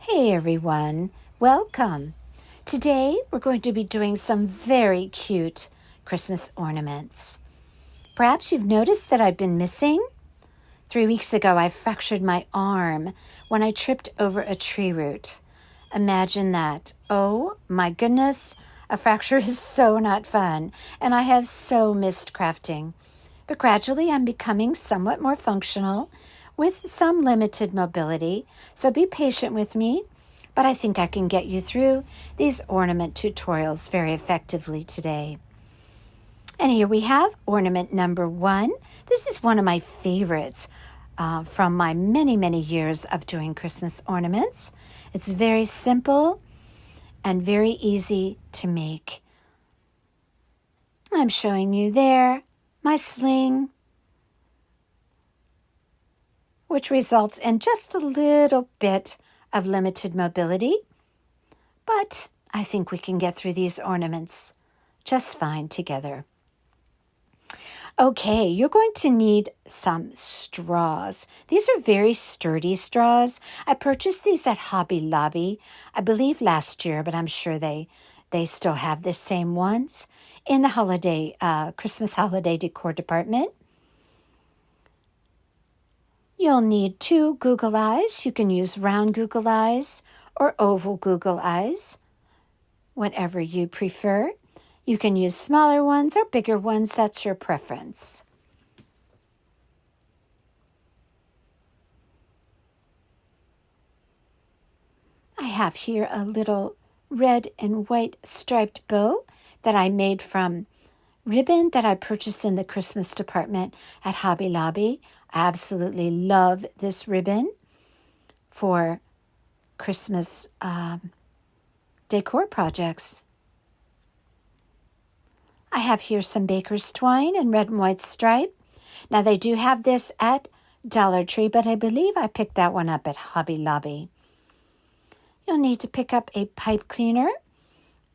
Hey everyone, welcome. Today we're going to be doing some very cute Christmas ornaments. Perhaps you've noticed that I've been missing. 3 weeks ago I fractured my arm when I tripped over a tree root. Imagine that. Oh my goodness, a fracture is so not fun, and I have so missed crafting. But gradually I'm becoming somewhat more functional with some limited mobility, so be patient with me. But I think I can get you through these ornament tutorials very effectively today. And here we have ornament number 1. This is one of my favorites from my many years of doing Christmas ornaments. It's very simple and very easy to make. I'm showing you there my sling, which results in just a little bit of limited mobility, but I think we can get through these ornaments just fine together. Okay, you're going to need some straws. These are very sturdy straws. I purchased these at Hobby Lobby, I believe last year, but I'm sure they still have the same ones in the Christmas holiday decor department. You'll need 2 Google eyes. You can use round Google eyes or oval Google eyes, whatever you prefer. You can use smaller ones or bigger ones. That's your preference. I have here a little red and white striped bow that I made from ribbon that I purchased in the Christmas department at Hobby Lobby. I absolutely love this ribbon for Christmas decor projects. I have here some baker's twine and red and white stripe. Now they do have this at Dollar Tree, but I believe I picked that one up at Hobby Lobby. You'll need to pick up a pipe cleaner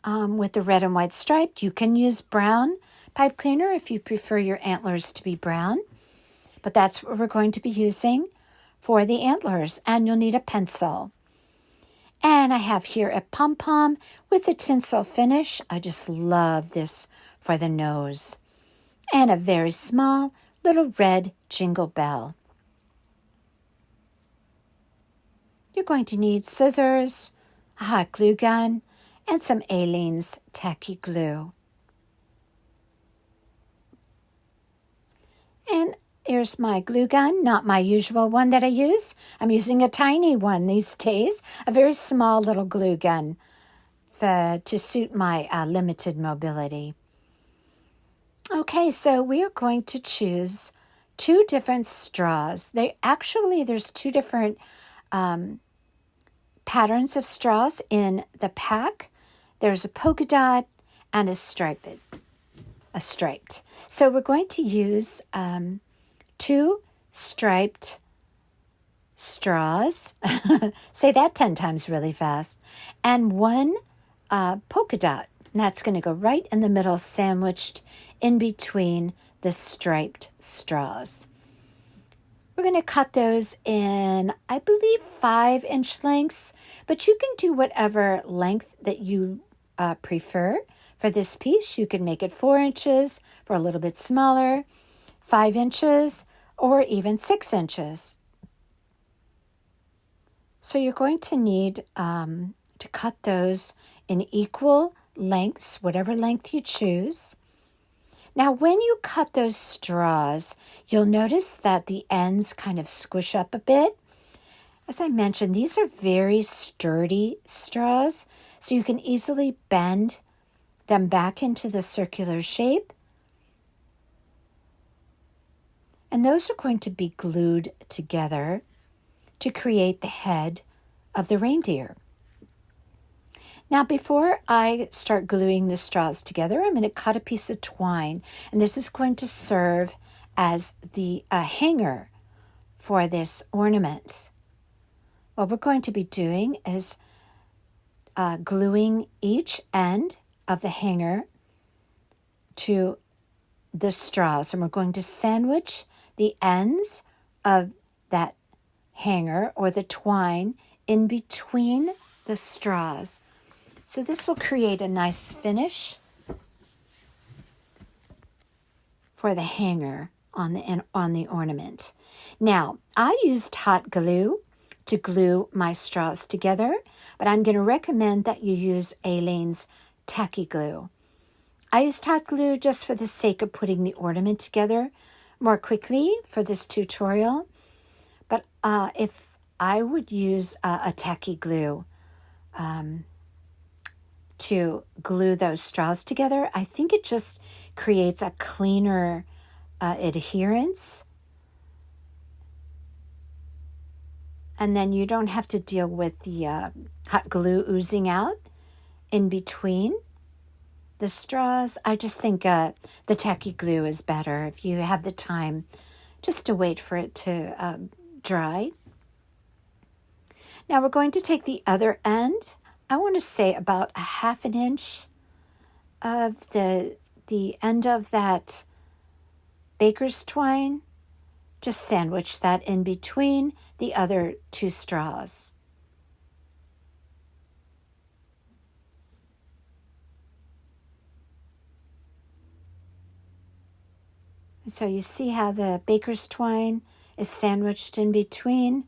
with the red and white stripe. You can use brown pipe cleaner if you prefer your antlers to be brown, but that's what we're going to be using for the antlers, and you'll need a pencil. And I have here a pom-pom with a tinsel finish. I just love this for the nose. And a very small little red jingle bell. You're going to need scissors, a hot glue gun, and some Aleene's tacky glue. And here's my glue gun, not my usual one that I use. I'm using a tiny one these days, a very small little glue gun to suit my limited mobility. Okay, so we are going to choose 2 different straws. There's 2 different patterns of straws in the pack. There's a polka dot and a striped. So we're going to use 2 striped straws, say that 10 times really fast, and 1 polka dot. And that's going to go right in the middle, sandwiched in between the striped straws. We're going to cut those in, I believe, 5-inch lengths, but you can do whatever length that you prefer. For this piece, you can make it 4 inches for a little bit smaller, 5 inches, or even 6 inches. So you're going to need to cut those in equal lengths, whatever length you choose. Now, when you cut those straws, you'll notice that the ends kind of squish up a bit. As I mentioned, these are very sturdy straws, so you can easily bend them back into the circular shape. And those are going to be glued together to create the head of the reindeer. Now, before I start gluing the straws together, I'm going to cut a piece of twine, and this is going to serve as the hanger for this ornament. What we're going to be doing is gluing each end of the hanger to the straws, and we're going to sandwich the ends of that hanger or the twine in between the straws. So this will create a nice finish for the hanger on the ornament. Now, I used hot glue to glue my straws together, but I'm going to recommend that you use Aleene's tacky glue. I used hot glue just for the sake of putting the ornament together more quickly for this tutorial, but if I would use a tacky glue to glue those straws together, I think it just creates a cleaner adherence. And then you don't have to deal with the hot glue oozing out in between the straws. I just think the tacky glue is better if you have the time just to wait for it to dry. Now we're going to take the other end. I want to say about a 1/2 inch of the end of that baker's twine. Just sandwich that in between the other 2 straws. So you see how the baker's twine is sandwiched in between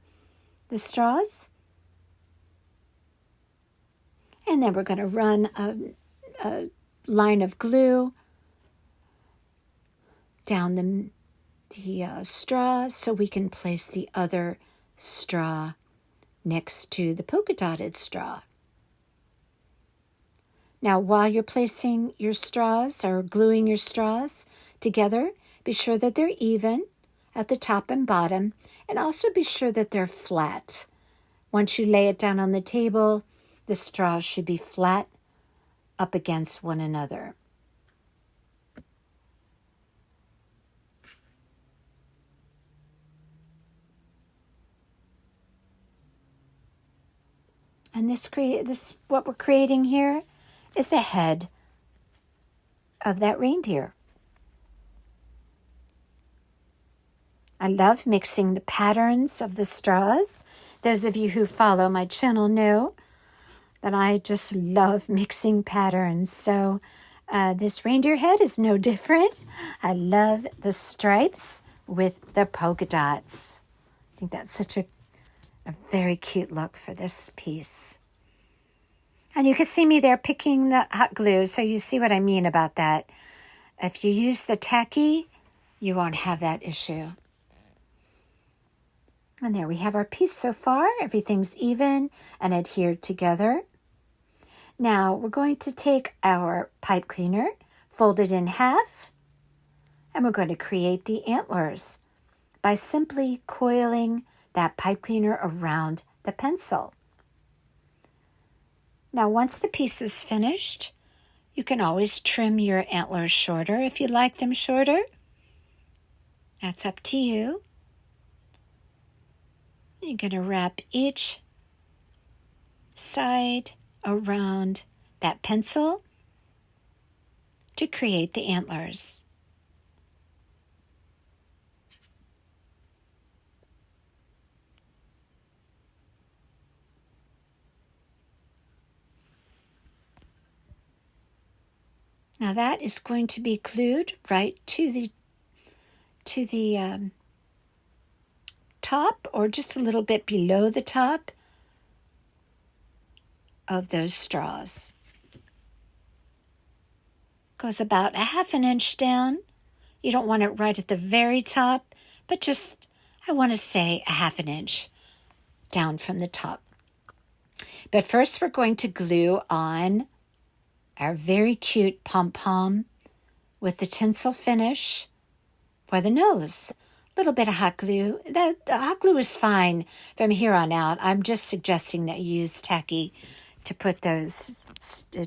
the straws? And then we're going to run a line of glue down the straw so we can place the other straw next to the polka dotted straw. Now, while you're placing your straws or gluing your straws together, be sure that they're even at the top and bottom, and also be sure that they're flat. Once you lay it down on the table, the straws should be flat up against one another. And this what we're creating here is the head of that reindeer. I love mixing the patterns of the straws. Those of you who follow my channel know that I just love mixing patterns. So this reindeer head is no different. I love the stripes with the polka dots. I think that's such a very cute look for this piece. And you can see me there picking the hot glue, so you see what I mean about that. If you use the tacky, you won't have that issue. And there we have our piece so far. Everything's even and adhered together. Now we're going to take our pipe cleaner, fold it in half, and we're going to create the antlers by simply coiling that pipe cleaner around the pencil. Now once the piece is finished, you can always trim your antlers shorter if you like them shorter. That's up to you. You're going to wrap each side around that pencil to create the antlers. Now that is going to be glued right to the top, or just a little bit below the top of those straws. Goes about a 1/2 inch down. You don't want it right at the very top, but just, I want to say, a 1/2 inch down from the top. But first we're going to glue on our very cute pom-pom with the tinsel finish for the nose. A little bit of hot glue. The hot glue is fine from here on out. I'm just suggesting that you use tacky to put those,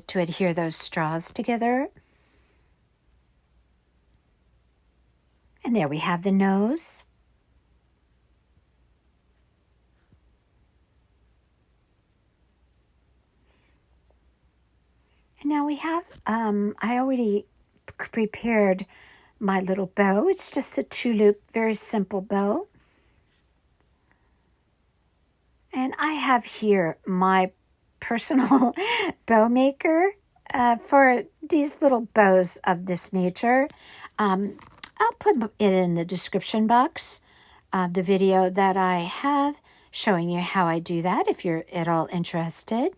to adhere those straws together. And there we have the nose. And now we have, I already prepared my little bow. It's just a 2-loop, very simple bow. And And I have here my personal bow maker for these little bows of this nature. I'll put it in the description box, the video that I have showing you how I do that if you're at all interested.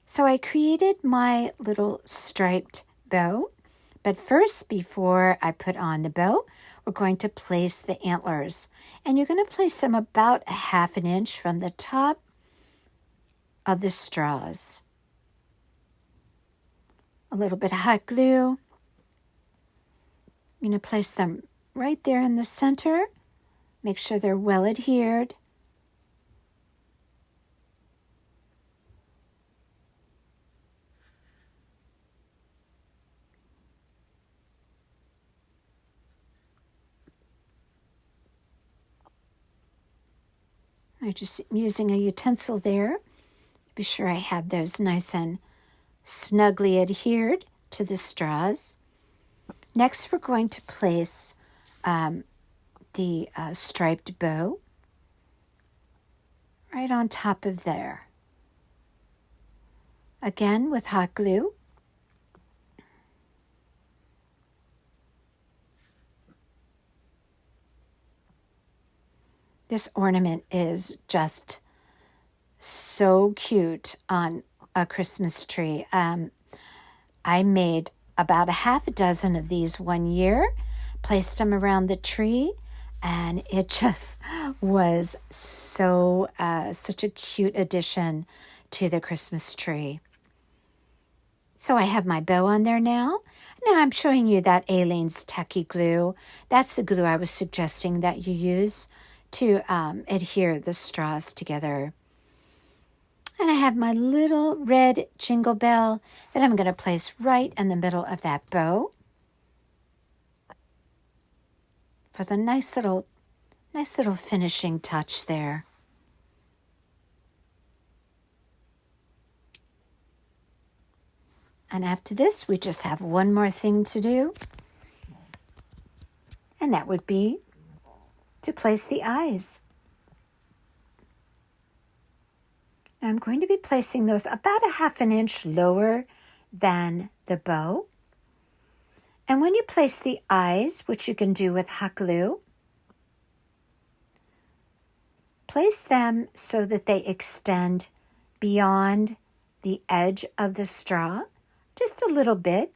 So I created my little striped bow, but first, before I put on the bow, we're going to place the antlers. And you're going to place them about a half an inch from the top of the straws. A little bit of hot glue. I'm going to place them right there in the center. Make sure they're well adhered. I'm just using a utensil there. Be sure I have those nice and snugly adhered to the straws. Next, we're going to place the striped bow right on top of there. Again, with hot glue. This ornament is just so cute on a Christmas tree. I made about a half a dozen of these one year, placed them around the tree, and it just was so such a cute addition to the Christmas tree. So I have my bow on there now. Now I'm showing you that Aleene's Tacky Glue. That's the glue I was suggesting that you use to adhere the straws together. And I have my little red jingle bell that I'm going to place right in the middle of that bow for the nice little finishing touch there. And after this, we just have one more thing to do, and that would be to place the eyes. I'm going to be placing those about a half an inch lower than the bow. And when you place the eyes, which you can do with hot glue, place them so that they extend beyond the edge of the straw, just a little bit.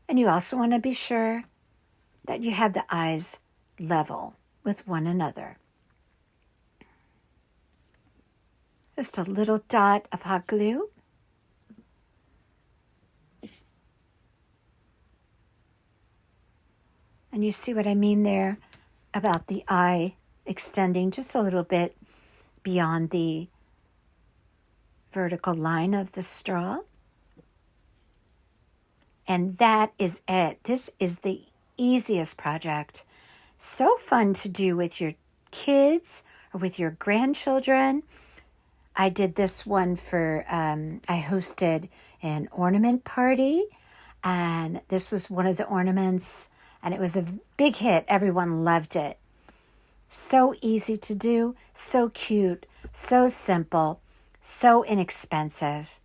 And you also want to be sure that you have the eyes level with one another. Just a little dot of hot glue. And you see what I mean there about the eye extending just a little bit beyond the vertical line of the straw. And that is it. This is the easiest project. So fun to do with your kids or with your grandchildren. I did this one for, I hosted an ornament party, and this was one of the ornaments, and it was a big hit. Everyone loved it. So easy to do, so cute, so simple, so inexpensive,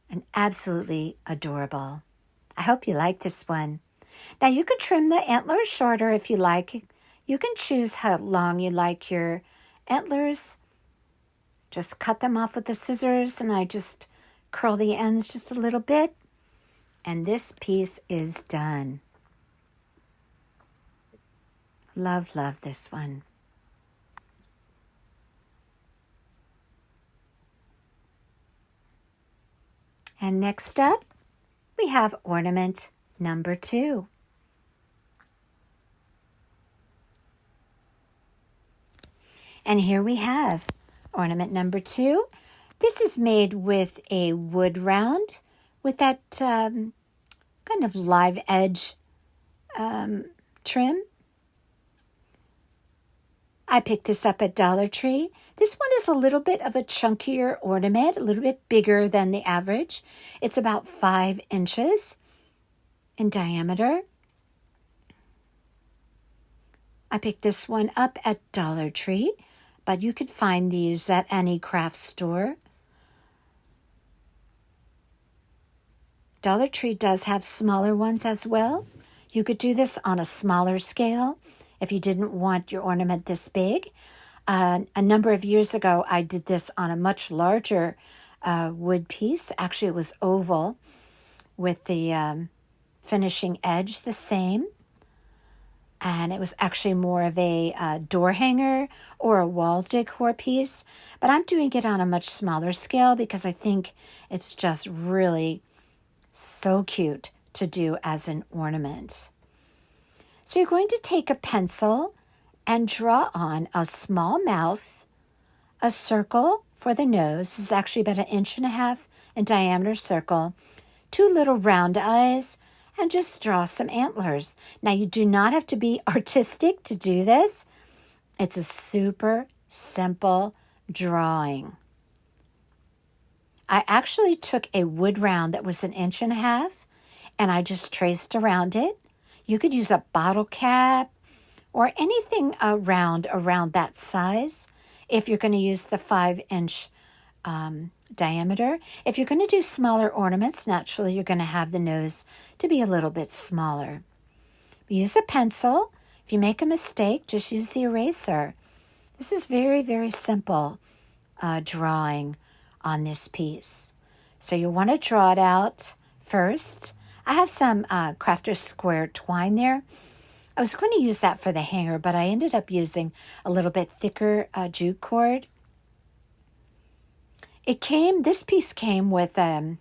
and absolutely adorable. I hope you like this one. Now you could trim the antlers shorter if you like. You can choose how long you like your antlers. Just cut them off with the scissors, and I just curl the ends just a little bit, and this piece is done. Love, love this one. And next up, we have ornament number 2. And here we have ornament number 2. This is made with a wood round with that kind of live edge trim. I picked this up at Dollar Tree. This one is a little bit of a chunkier ornament, a little bit bigger than the average. It's about 5 inches in diameter. I picked this one up at Dollar Tree, but you could find these at any craft store. Dollar Tree does have smaller ones as well. You could do this on a smaller scale if you didn't want your ornament this big. A number of years ago, I did this on a much larger wood piece. Actually, it was oval with the finishing edge the same. And it was actually more of a door hanger or a wall decor piece. But I'm doing it on a much smaller scale because I think it's just really so cute to do as an ornament. So you're going to take a pencil and draw on a small mouth, a circle for the nose. This is actually about 1.5 inches in diameter circle, 2 little round eyes, and just draw some antlers. Now, you do not have to be artistic to do this. It's a super simple drawing. I actually took a wood round that was 1.5 inches, and I just traced around it. You could use a bottle cap or anything around that size if you're going to use the 5-inch diameter. If you're going to do smaller ornaments, naturally you're going to have the nose to be a little bit smaller. Use a pencil. If you make a mistake, just use the eraser. This is very, very simple drawing on this piece. So you want to draw it out first. I have some Crafter's Square twine there. I was going to use that for the hanger, but I ended up using a little bit thicker jute cord. This piece came with a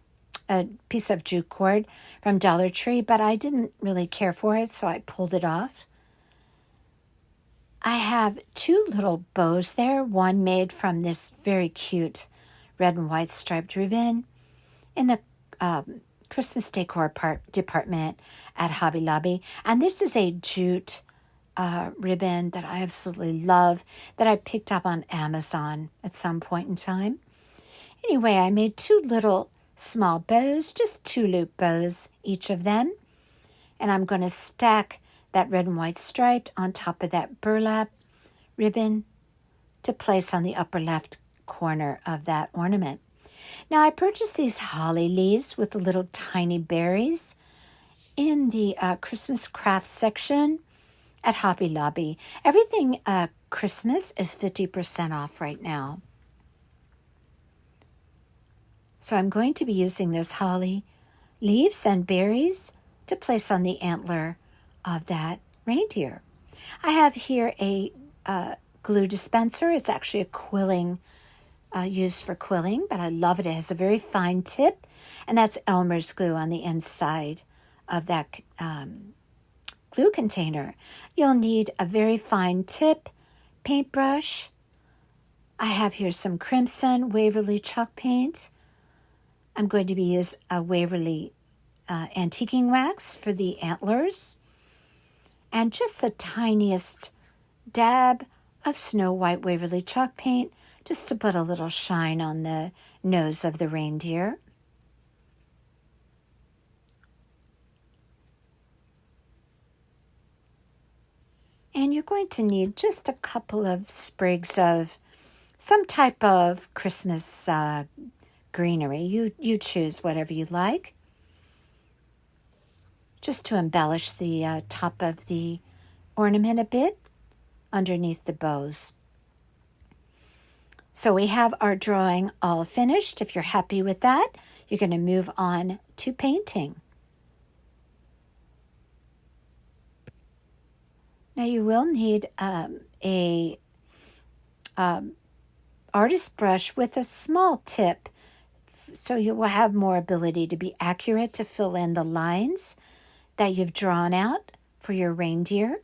piece of jute cord from Dollar Tree, but I didn't really care for it, so I pulled it off. I have 2 little bows there, one made from this very cute red and white striped ribbon in the Christmas decor department at Hobby Lobby. And this is a jute ribbon that I absolutely love that I picked up on Amazon at some point in time. Anyway, I made 2 little small bows, just 2 loop bows, each of them. And I'm going to stack that red and white stripe on top of that burlap ribbon to place on the upper left corner of that ornament. Now, I purchased these holly leaves with the little tiny berries in the Christmas craft section at Hobby Lobby. Everything Christmas is 50% off right now. So I'm going to be using those holly leaves and berries to place on the antler of that reindeer. I have here a glue dispenser. It's actually a quilling, used for quilling, but I love it. It has a very fine tip, and that's Elmer's glue on the inside of that glue container. You'll need a very fine tip, paintbrush. I have here some Crimson Waverly chalk paint. I'm going to be using a Waverly antiquing wax for the antlers, and just the tiniest dab of Snow White Waverly chalk paint just to put a little shine on the nose of the reindeer. And you're going to need just a couple of sprigs of some type of Christmas greenery. You choose whatever you like, just to embellish the top of the ornament a bit underneath the bows. So we have our drawing all finished. If you're happy with that, you're going to move on to painting. Now you will need a artist brush with a small tip, so you will have more ability to be accurate to fill in the lines that you've drawn out for your reindeer.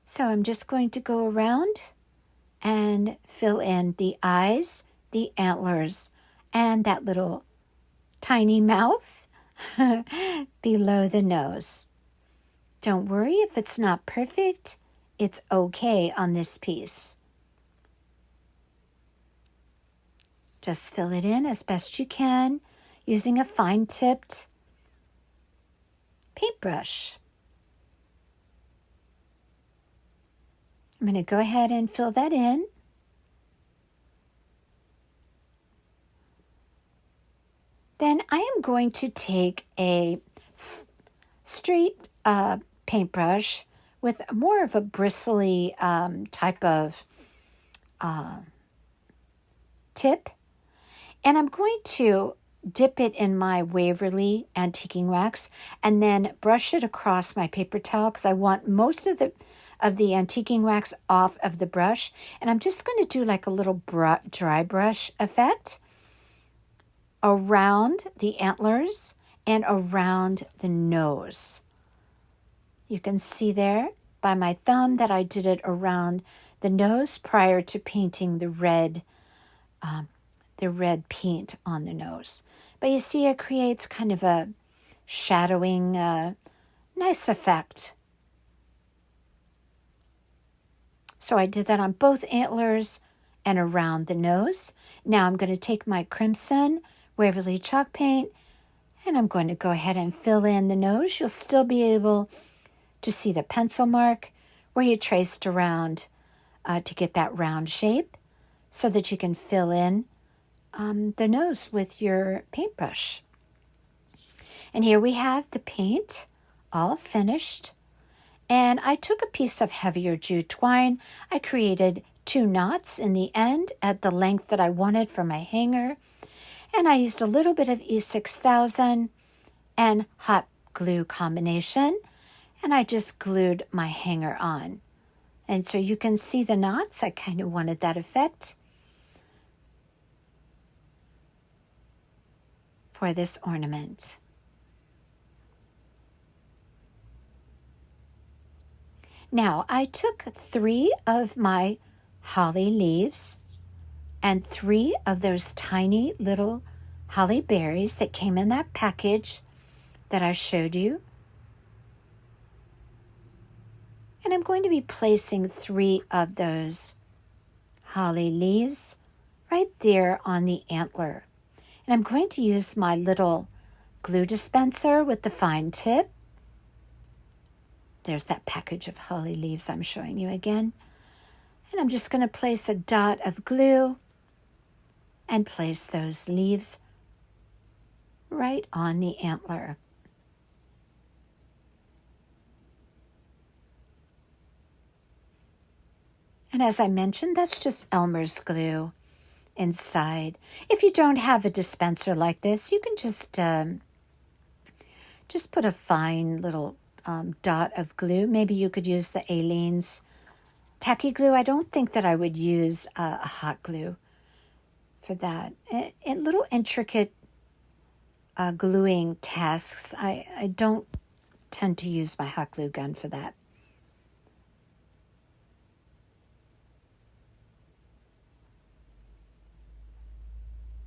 So I'm just going to go around and fill in the eyes, the antlers, and that little tiny mouth below the nose. Don't worry if it's not perfect. It's okay on this piece. Just fill it in as best you can using a fine-tipped paintbrush. I'm going to go ahead and fill that in. Then I am going to take a straight paintbrush with more of a bristly type of tip, and I'm going to dip it in my Waverly antiquing wax and then brush it across my paper towel because I want most of the antiquing wax off of the brush, and I'm just going to do like a little dry brush effect around the antlers and around the nose. You can see there by my thumb that I did it around the nose prior to painting the red paint on the nose. But you see it creates kind of a shadowing, nice effect. So I did that on both antlers and around the nose. Now I'm going to take my crimson Waverly chalk paint and I'm going to go ahead and fill in the nose. You'll still be able to see the pencil mark where you traced around to get that round shape so that you can fill in the nose with your paintbrush. And here we have the paint all finished. And I took a piece of heavier jute twine. I created 2 knots in the end at the length that I wanted for my hanger. And I used a little bit of E6000 and hot glue combination. And I just glued my hanger on. And so you can see the knots. I kind of wanted that effect for this ornament. Now, I took 3 of my holly leaves and 3 of those tiny little holly berries that came in that package that I showed you. And I'm going to be placing 3 of those holly leaves right there on the antler. And I'm going to use my little glue dispenser with the fine tip. There's that package of holly leaves I'm showing you again. And I'm just going to place a dot of glue and place those leaves right on the antler. And as I mentioned, that's just Elmer's glue inside. If you don't have a dispenser like this, you can just put a fine little dot of glue. Maybe you could use the Aleene's tacky glue. I don't think that I would use a hot glue for that. Little intricate gluing tasks, I don't tend to use my hot glue gun for that.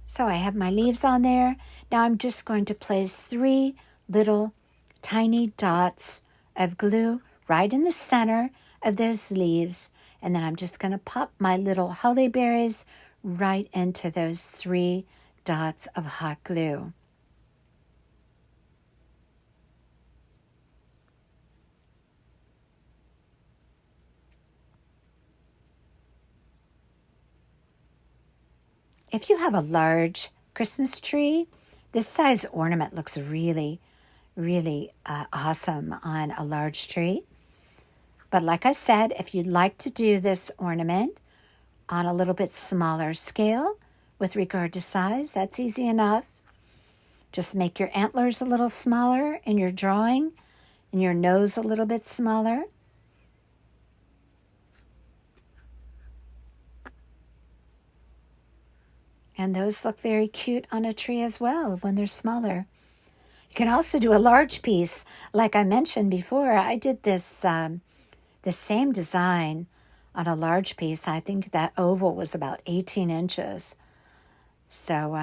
So I have my leaves on there. Now I'm just going to place 3 little tiny dots of glue right in the center of those leaves. And then I'm just going to pop my little holly berries right into those 3 dots of hot glue. If you have a large Christmas tree, this size ornament looks really, really awesome on a large tree. But like I said, if you'd like to do this ornament on a little bit smaller scale with regard to size, that's easy enough. Just make your antlers a little smaller in your drawing and your nose a little bit smaller. And those look very cute on a tree as well when they're smaller. You can also do a large piece. Like I mentioned before, I did this the same design on a large piece. I think that oval was about 18 inches. So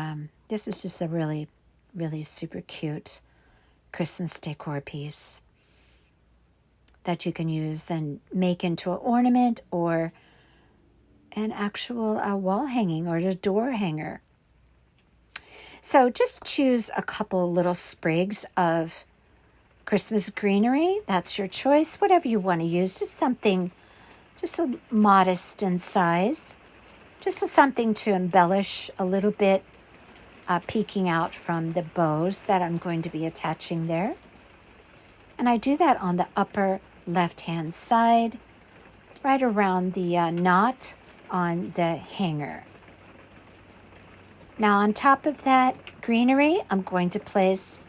this is just a really, really super cute Christmas decor piece that you can use and make into an ornament or an actual wall hanging or a door hanger. So just choose a couple little sprigs of Christmas greenery. That's your choice, whatever you want to use. Just just a modest in size, just something to embellish a little bit, peeking out from the bows that I'm going to be attaching there. And I do that on the upper left-hand side, right around the knot on the hanger. Now on top of that greenery, I'm going to place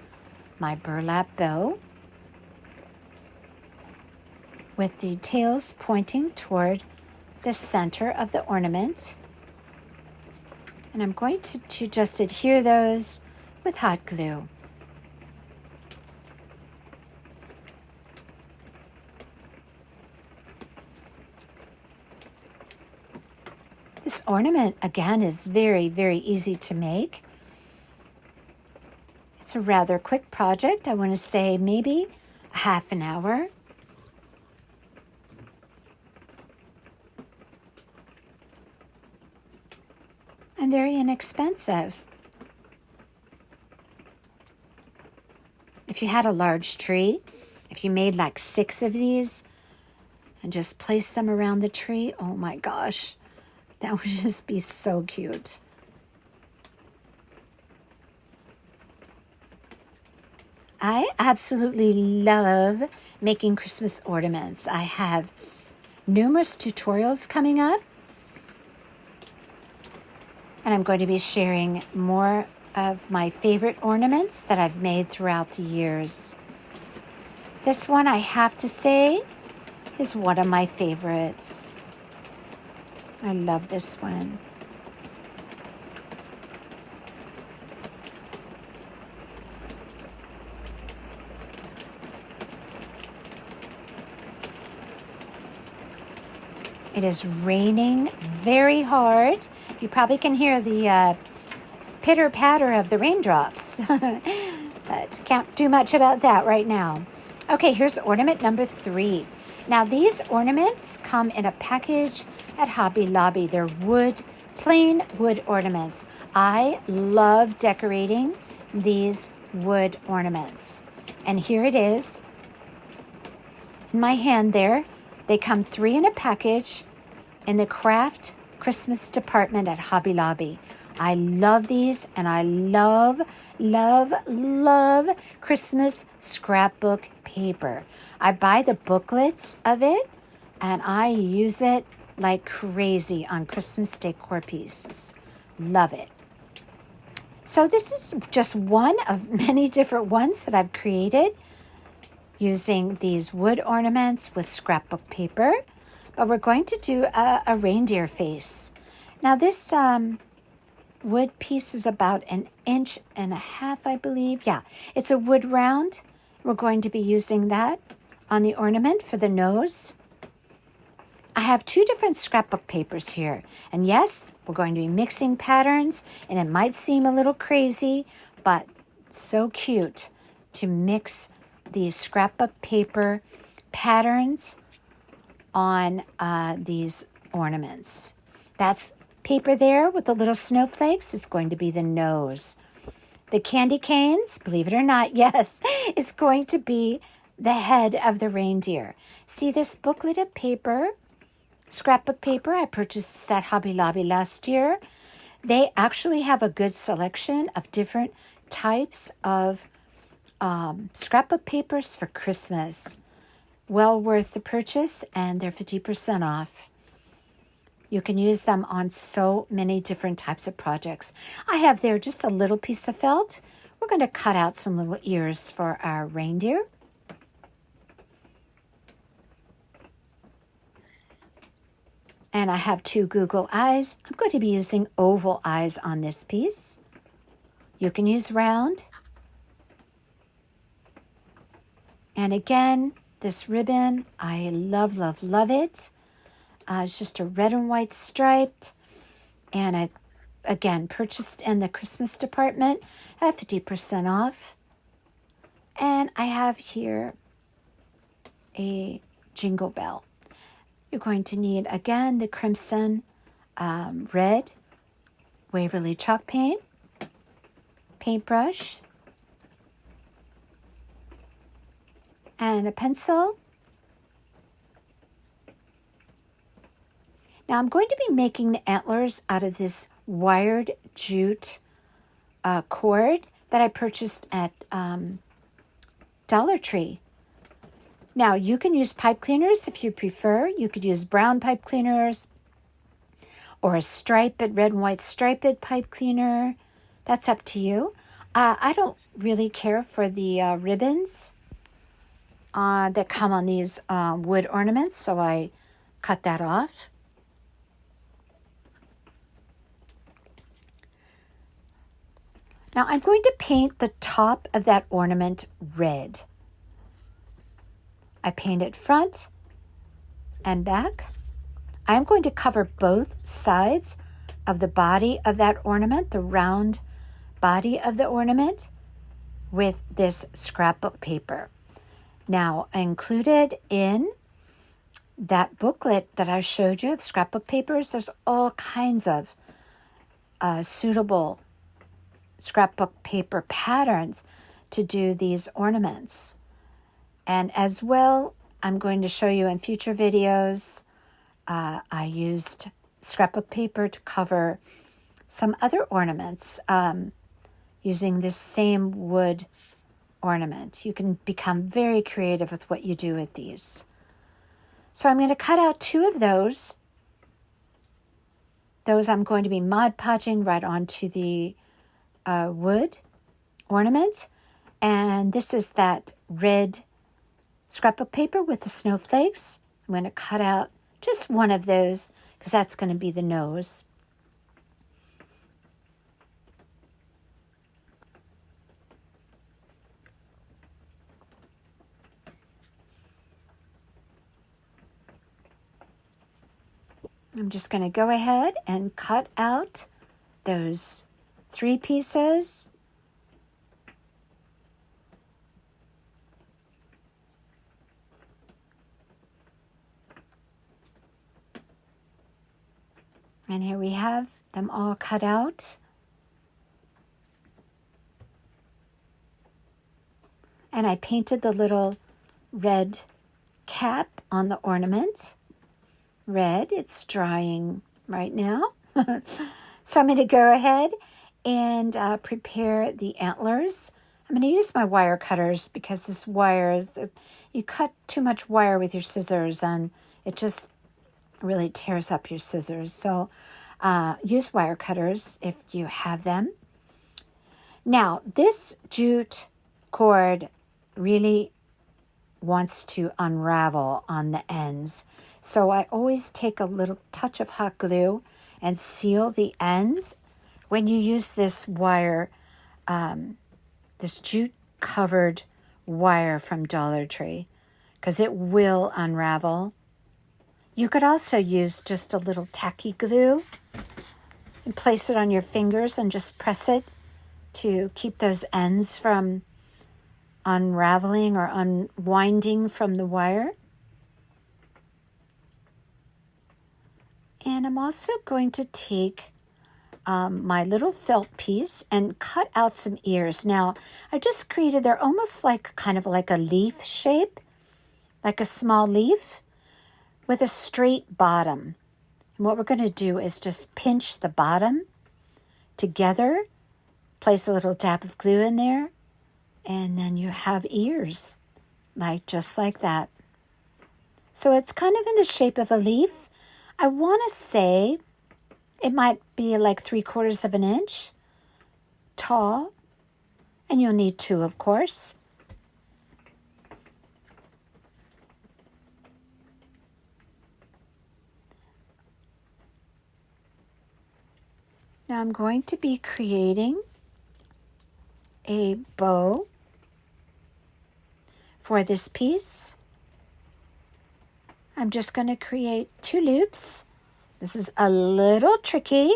my burlap bow with the tails pointing toward the center of the ornament. And I'm going to just adhere those with hot glue. This ornament, again, is very, very easy to make. It's a rather quick project. I want to say maybe a half an hour. And very inexpensive. If you had a large tree, if you made like 6 of these and just placed them around the tree, oh my gosh, that would just be so cute. I absolutely love making Christmas ornaments. I have numerous tutorials coming up, and I'm going to be sharing more of my favorite ornaments that I've made throughout the years. This one, I have to say, is one of my favorites. I love this one. It is raining very hard. You probably can hear the pitter-patter of the raindrops, but can't do much about that right now. Okay, here's ornament number 3. Now, these ornaments come in a package at Hobby Lobby. They're plain wood ornaments. I love decorating these wood ornaments. And here it is in my hand there. They come 3 in a package in the craft Christmas department at Hobby Lobby. I love these, and I love, love, love Christmas scrapbook paper. I buy the booklets of it, and I use it like crazy on Christmas decor pieces. Love it. So this is just one of many different ones that I've created using these wood ornaments with scrapbook paper. But we're going to do a reindeer face. Now this wood piece is about 1.5 inches, I believe. Yeah, it's a wood round. We're going to be using that on the ornament for the nose. I have 2 different scrapbook papers here. And yes, we're going to be mixing patterns, and it might seem a little crazy, but so cute to mix these scrapbook paper patterns on these ornaments. That's paper there with the little snowflakes is going to be the nose. The candy canes, believe it or not, yes, is going to be the head of the reindeer. See this booklet of paper, scrapbook paper, I purchased this at Hobby Lobby last year. They actually have a good selection of different types of scrapbook papers for Christmas. Well worth the purchase, and they're 50% off. You can use them on so many different types of projects. I have there just a little piece of felt. We're going to cut out some little ears for our reindeer. And I have 2 Google eyes. I'm going to be using oval eyes on this piece. You can use round. And again, this ribbon, I love, love, love it. It's just a red and white striped. And I, again, purchased in the Christmas department at 50% off. And I have here a jingle bell. You're going to need, again, the crimson red Waverly chalk paint, paintbrush, and a pencil. Now I'm going to be making the antlers out of this wired jute cord that I purchased at Dollar Tree. Now you can use pipe cleaners if you prefer. You could use brown pipe cleaners or a red and white striped pipe cleaner. That's up to you. I don't really care for the ribbons that come on these wood ornaments, so I cut that off. Now I'm going to paint the top of that ornament red. I paint it front and back. I'm going to cover both sides of the body of that ornament, the round body of the ornament, with this scrapbook paper. Now, included in that booklet that I showed you of scrapbook papers, there's all kinds of suitable scrapbook paper patterns to do these ornaments. And as well, I'm going to show you in future videos, I used scrapbook paper to cover some other ornaments using this same wood ornament. You can become very creative with what you do with these. So I'm going to cut out 2 of those. Those I'm going to be Mod Podging right onto the wood ornament. And this is that red scrapbook paper with the snowflakes. I'm going to cut out just 1 of those because that's going to be the nose. I'm just going to go ahead and cut out those 3 pieces. And here we have them all cut out. And I painted the little red cap on the ornament. Red, it's drying right now. So I'm going to go ahead and prepare the antlers. I'm going to use my wire cutters because this wire is, you cut too much wire with your scissors and it just really tears up your scissors. So use wire cutters if you have them. Now, this jute cord really wants to unravel on the ends. So I always take a little touch of hot glue and seal the ends when you use this wire, this jute covered wire from Dollar Tree, because it will unravel. You could also use just a little tacky glue and place it on your fingers and just press it to keep those ends from unraveling or unwinding from the wire. And I'm also going to take my little felt piece and cut out some ears. Now, I just created, they're almost like kind of like a leaf shape, like a small leaf with a straight bottom. And what we're going to do is just pinch the bottom together, place a little dab of glue in there, and then you have ears, just like that. So it's kind of in the shape of a leaf. I want to say it might be like 3/4 of an inch tall, and you'll need 2, of course. Now I'm going to be creating a bow for this piece. I'm just going to create 2 loops. This is a little tricky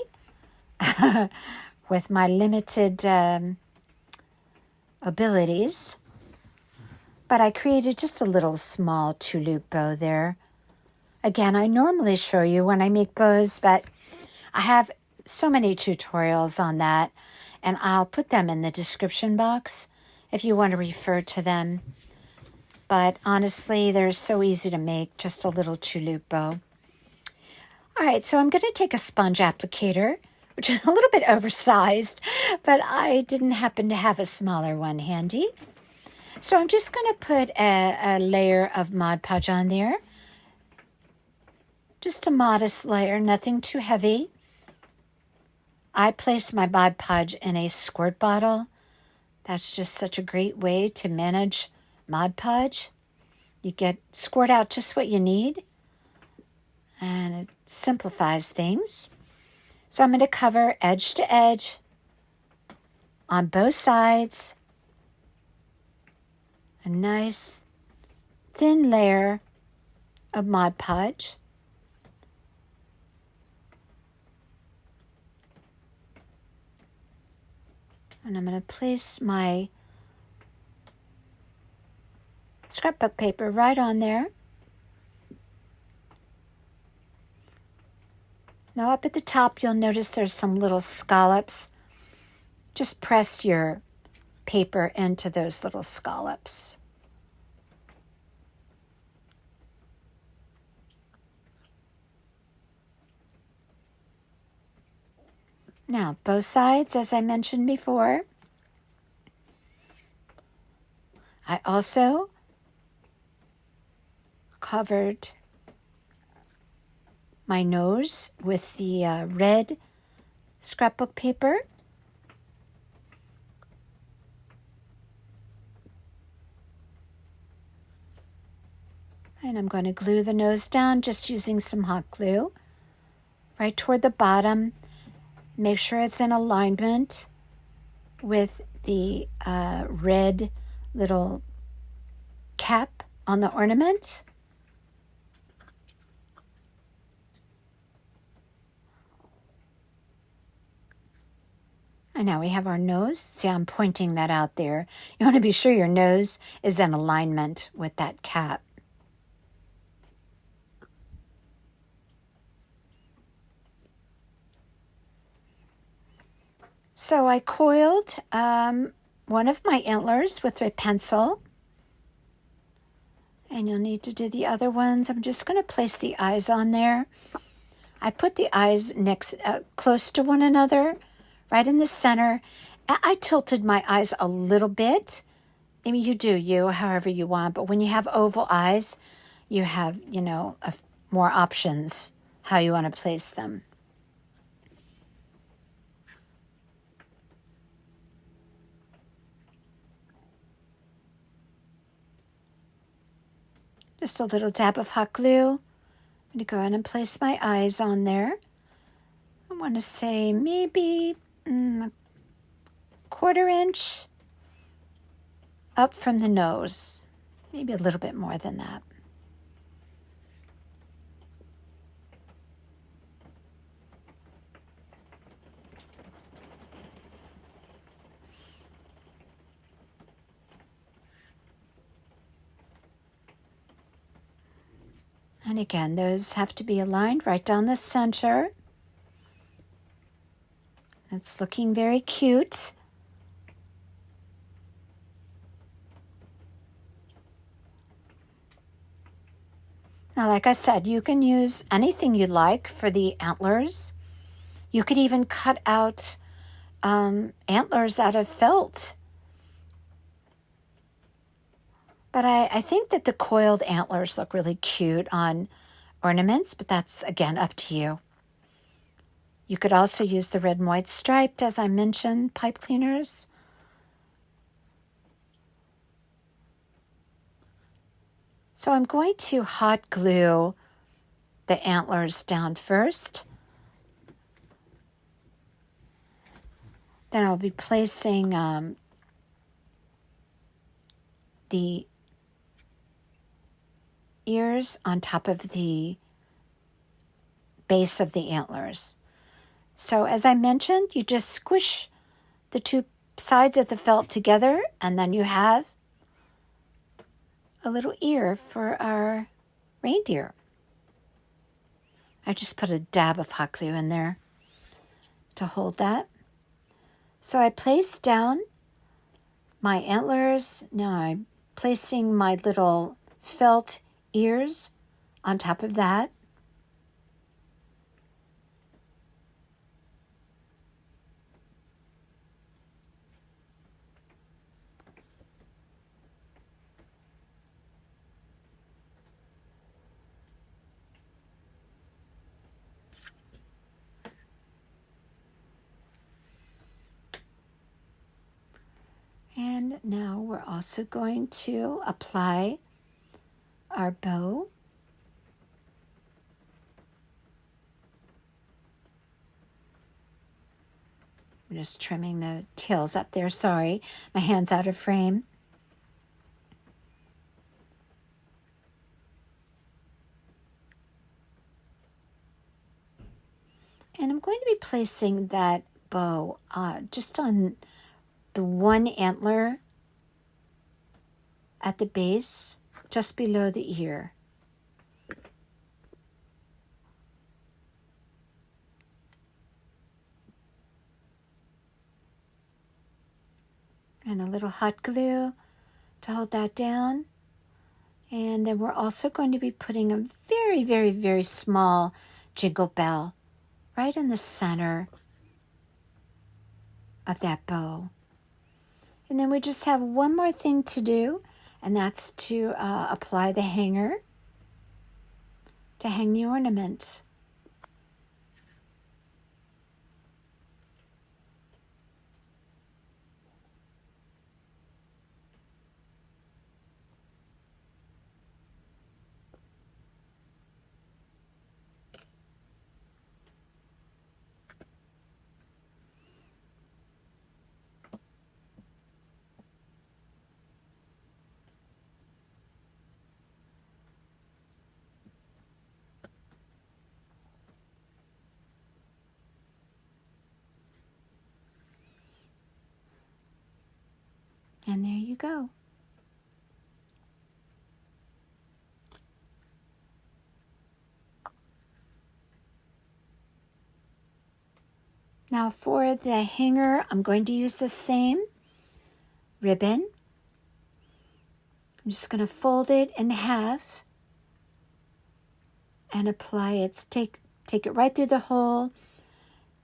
with my limited abilities, but I created just a little small 2-loop bow there. Again, I normally show you when I make bows, but I have so many tutorials on that, and I'll put them in the description box if you want to refer to them. But honestly, they're so easy to make, just a little 2-loop bow. All right, so I'm going to take a sponge applicator, which is a little bit oversized, but I didn't happen to have a smaller one handy. So I'm just going to put a layer of Mod Podge on there. Just a modest layer, nothing too heavy. I place my Mod Podge in a squirt bottle. That's just such a great way to manage Mod Podge. You squirt out just what you need, and it simplifies things. So I'm going to cover edge to edge on both sides. A nice thin layer of Mod Podge. And I'm going to place my scrapbook paper right on there. Now up at the top, you'll notice there's some little scallops. Just press your paper into those little scallops. Now, both sides, as I mentioned before. I also covered my nose with the red scrapbook paper. And I'm going to glue the nose down just using some hot glue right toward the bottom. Make sure it's in alignment with the red little cap on the ornament. And now we have our nose. See, I'm pointing that out there. You want to be sure your nose is in alignment with that cap. So I coiled one of my antlers with a pencil. And you'll need to do the other ones. I'm just going to place the eyes on there. I put the eyes close to one another, right in the center. I tilted my eyes a little bit. I mean, you do you, however you want. But when you have oval eyes, you have, more options how you want to place them. Just a little dab of hot glue. I'm going to go ahead and place my eyes on there. I want to say maybe a quarter inch up from the nose. Maybe a little bit more than that. And again, those have to be aligned right down the center. It's looking very cute. Now, like I said, you can use anything you like for the antlers. You could even cut out antlers out of felt. But I think that the coiled antlers look really cute on ornaments, but that's, again, up to you. You could also use the red and white striped, as I mentioned, pipe cleaners. So I'm going to hot glue the antlers down first. Then I'll be placing the ears on top of the base of the antlers. So as I mentioned, you just squish the two sides of the felt together, and then you have a little ear for our reindeer. I just put a dab of hot glue in there to hold that. So I placed down my antlers. Now I'm placing my little felt ears on top of that. And now we're also going to apply our bow. I'm just trimming the tails up there. Sorry, my hand's out of frame. And I'm going to be placing that bow just on the one antler at the base, just below the ear. And a little hot glue to hold that down. And then we're also going to be putting a very, very, very small jingle bell right in the center of that bow. And then we just have one more thing to do, and that's to apply the hanger to hang the ornament. And there you go. Now for the hanger, I'm going to use the same ribbon. I'm just going to fold it in half and apply it. Take it right through the hole,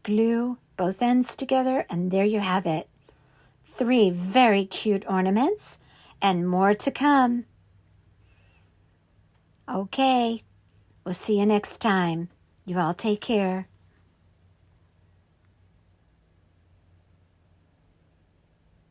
glue both ends together, and there you have it. 3 very cute ornaments and more to come. Okay, we'll see you next time. You all take care.